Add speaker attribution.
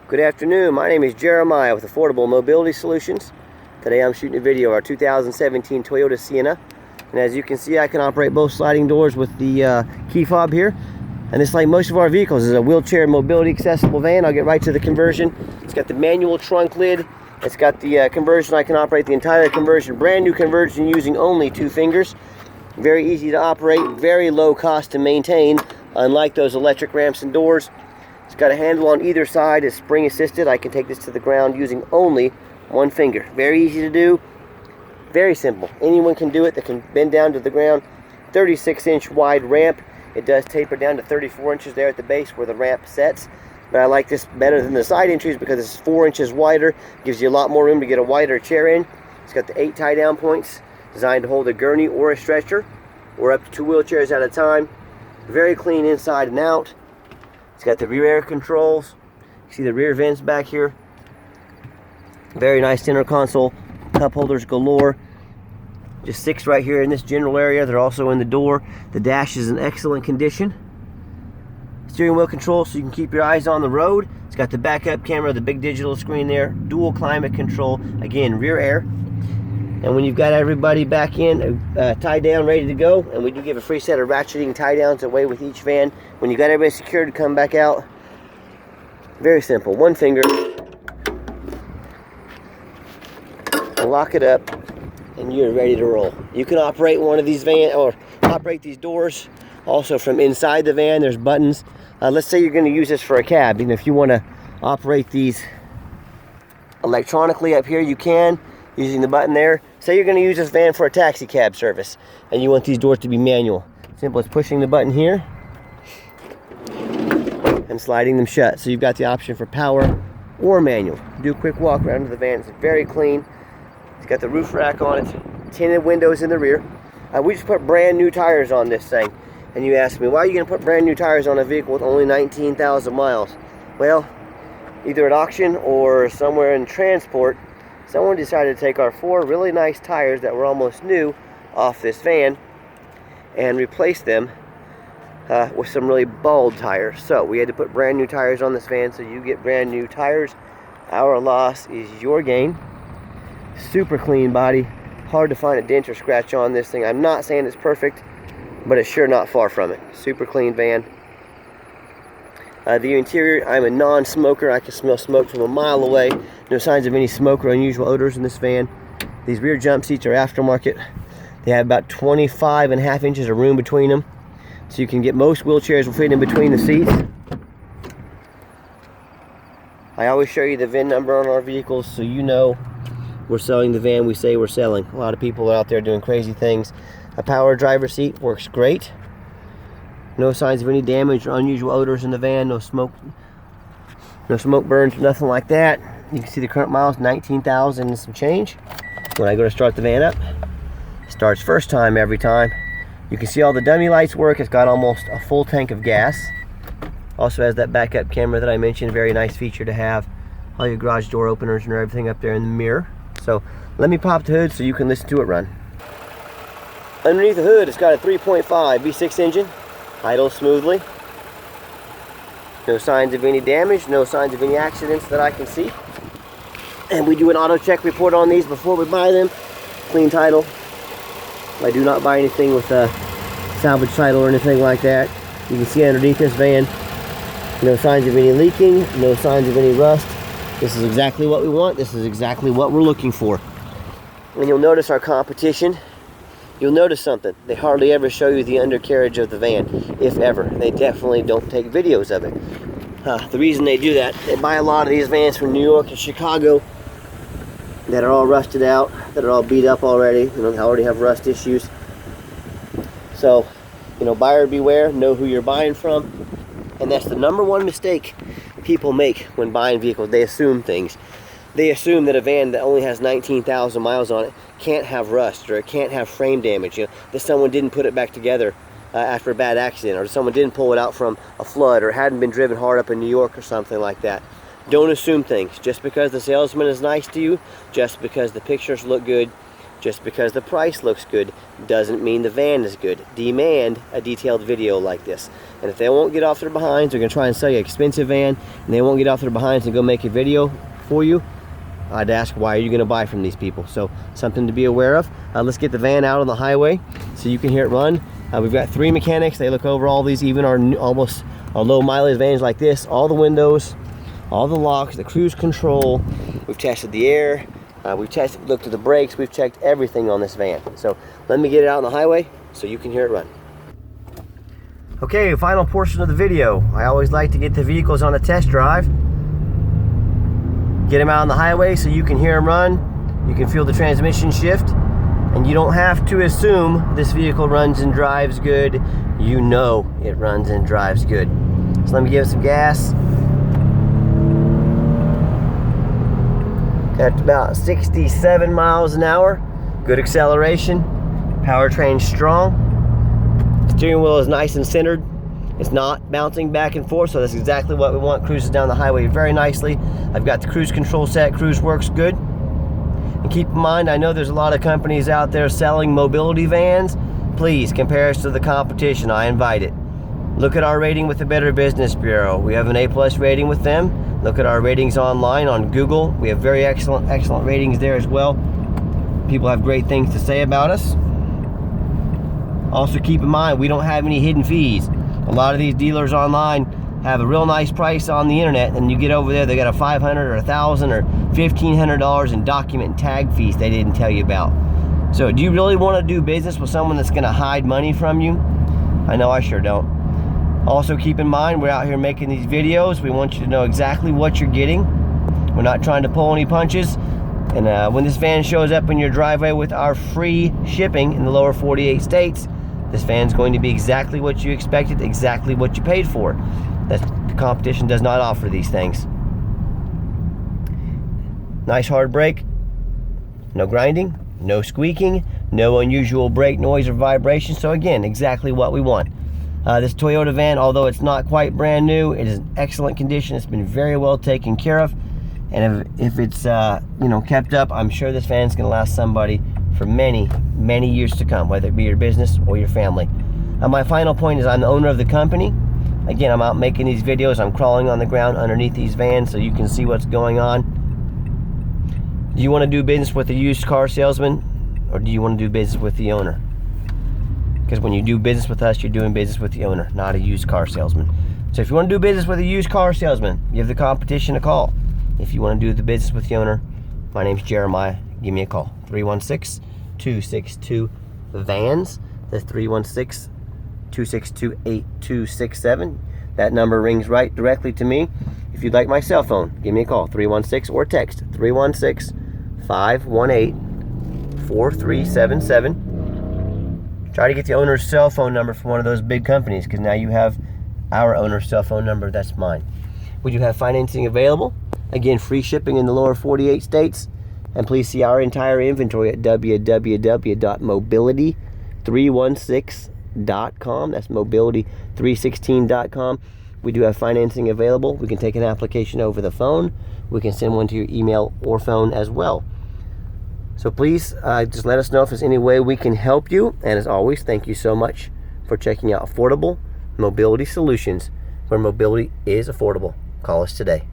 Speaker 1: Good afternoon, my name is Jeremiah with Affordable Mobility Solutions. Today I'm shooting a video of our 2017 Toyota Sienna. And as you can see, I can operate both sliding doors with the key fob here. And it's like most of our vehicles, is a wheelchair mobility accessible van. I'll get right to the conversion. It's got the manual trunk lid. It's got the conversion. I can operate the entire conversion. Brand new conversion using only 2 fingers. Very easy to operate, very low cost to maintain, unlike those electric ramps and doors. It's got a handle on either side, it's spring assisted. I can take this to the ground using only 1 finger. Very easy to do, very simple. Anyone can do it that can bend down to the ground. 36-inch wide ramp. It does taper down to 34 inches there at the base where the ramp sets. But I like this better than the side entries because it's 4 inches wider. Gives you a lot more room to get a wider chair in. It's got the 8 tie down points designed to hold a gurney or a stretcher or up to 2 wheelchairs at a time. Very clean inside and out. It's got the rear air controls. You see the rear vents back here. Very nice center console. Cup holders galore. Just 6 right here in this general area. They're also in the door. The dash is in excellent condition. Steering wheel control so you can keep your eyes on the road. It's got the backup camera, the big digital screen there. Dual climate control. Again, rear air. And when you've got everybody back in, tied down, ready to go, and we do give a free set of ratcheting tie downs away with each van. When you got everybody secured to come back out, very simple. 1 finger, lock it up, and you're ready to roll. You can operate one of these vans, or operate these doors also from inside the van. There's buttons. Let's say you're going to use this for a cab. And if you want to operate these electronically up here, you can, using the button there. Say you're going to use this van for a taxi cab service and you want these doors to be manual. Simple as pushing the button here and sliding them shut. So you've got the option for power or manual. Do a quick walk around to the van. It's very clean. It's got the roof rack on it, tinted windows in the rear. We just put brand new tires on this thing. And you ask me, why are you going to put brand new tires on a vehicle with only 19,000 miles? Well, either at auction or somewhere in transport, someone decided to take our 4 really nice tires that were almost new off this van and replace them with some really bald tires. So we had to put brand new tires on this van, so you get brand new tires. Our loss is your gain. Super clean body. Hard to find a dent or scratch on this thing. I'm not saying it's perfect, but it's sure not far from it. Super clean van. The interior, I'm a non-smoker. I can smell smoke from a mile away. No signs of any smoke or unusual odors in this van. These rear jump seats are aftermarket. They have about 25.5 inches of room between them. So you can get, most wheelchairs will fit in between the seats. I always show you the VIN number on our vehicles so you know we're selling the van we say we're selling. A lot of people are out there doing crazy things. A power driver seat works great. No signs of any damage or unusual odors in the van. No smoke burns, nothing like that. You can see the current miles, 19,000 and some change. When I go to start the van up, it starts first time every time. You can see all the dummy lights work. It's got almost a full tank of gas. Also has that backup camera that I mentioned. Very nice feature to have. All your garage door openers and everything up there in the mirror. So let me pop the hood so you can listen to it run. Underneath the hood, it's got a 3.5 V6 engine. Idles smoothly. No signs of any damage, no signs of any accidents that I can see. And we do an auto check report on these before we buy them. Clean title. I do not buy anything with a salvage title or anything like that. You can see underneath this van, no signs of any leaking, no signs of any rust. This is exactly what we want. This is exactly what we're looking for. And you'll notice our competition. You'll notice something. They hardly ever show you the undercarriage of the van, if ever. They definitely don't take videos of it. The reason they do that, they buy a lot of these vans from New York and Chicago that are all rusted out, that are all beat up already, they already have rust issues. So, buyer beware, know who you're buying from. And that's the #1 mistake people make when buying vehicles. They assume things. They assume that a van that only has 19,000 miles on it can't have rust, or it can't have frame damage, that someone didn't put it back together after a bad accident, or someone didn't pull it out from a flood, or hadn't been driven hard up in New York or something like that. Don't assume things. Just because the salesman is nice to you, just because the pictures look good, Just because the price looks good doesn't mean the van is good. Demand a detailed video like this. And if they won't get off their behinds, they're going to try and sell you an expensive van, and they won't get off their behinds and go make a video for you, I'd ask, why are you going to buy from these people? So something to be aware of. Let's get the van out on the highway so you can hear it run. We've got 3 mechanics. They look over all these, even our almost our low mileage vans like this, all the windows, all the locks, the cruise control. We've tested the air. We've looked at the brakes. We've checked everything on this van. So let me get it out on the highway so you can hear it run. Okay, final portion of the video. I always like to get the vehicles on a test drive. Get them out on the highway so you can hear them run. You can feel the transmission shift. And you don't have to assume this vehicle runs and drives good. You know it runs and drives good. So let me give it some gas. Got about 67 miles an hour. Good acceleration. Powertrain strong. Steering wheel is nice and centered. It's not bouncing back and forth, so that's exactly what we want. Cruises down the highway very nicely. I've got the cruise control set. Cruise works good. And keep in mind, I know there's a lot of companies out there selling mobility vans. Please compare us to the competition. I invite it. Look at our rating with the Better Business Bureau. We have an A+ rating with them. Look at our ratings online on Google. We have very excellent ratings there as well. People have great things to say about us. Also keep in mind, we don't have any hidden fees. A lot of these dealers online have a real nice price on the internet, and you get over there, they got a $500 or $1,000 or $1,500 in document and tag fees they didn't tell you about. So do you really want to do business with someone that's going to hide money from you? I know I sure don't. Also keep in mind, we're out here making these videos. We want you to know exactly what you're getting. We're not trying to pull any punches. And when this van shows up in your driveway with our free shipping in the lower 48 states, this van's going to be exactly what you expected, exactly what you paid for. The competition does not offer these things. Nice hard brake. No grinding, no squeaking, no unusual brake noise or vibration. So again, exactly what we want. This Toyota van, although it's not quite brand new, it is in excellent condition. It's been very well taken care of. And if it's kept up, I'm sure this van's going to last somebody for many, many years to come, whether it be your business or your family. My final point is I'm the owner of the company. Again, I'm out making these videos. I'm crawling on the ground underneath these vans so you can see what's going on. Do you want to do business with a used car salesman, or do you want to do business with the owner? Because when you do business with us, you're doing business with the owner, not a used car salesman. So if you want to do business with a used car salesman, give the competition a call. If you want to do the business with the owner, my name's Jeremiah. Give me a call. 316-262-VANS. That's 316-262-8267. That number rings right directly to me. If you'd like my cell phone, give me a call. 316 or text 316-518-4377. Try to get the owner's cell phone number from one of those big companies, because now you have our owner's cell phone number. That's mine. We do have financing available. Again, free shipping in the lower 48 states. And please see our entire inventory at www.mobility316.com. That's mobility316.com. We do have financing available. We can take an application over the phone. We can send one to your email or phone as well. So please just let us know if there's any way we can help you. And as always, thank you so much for checking out Affordable Mobility Solutions, where mobility is affordable. Call us today.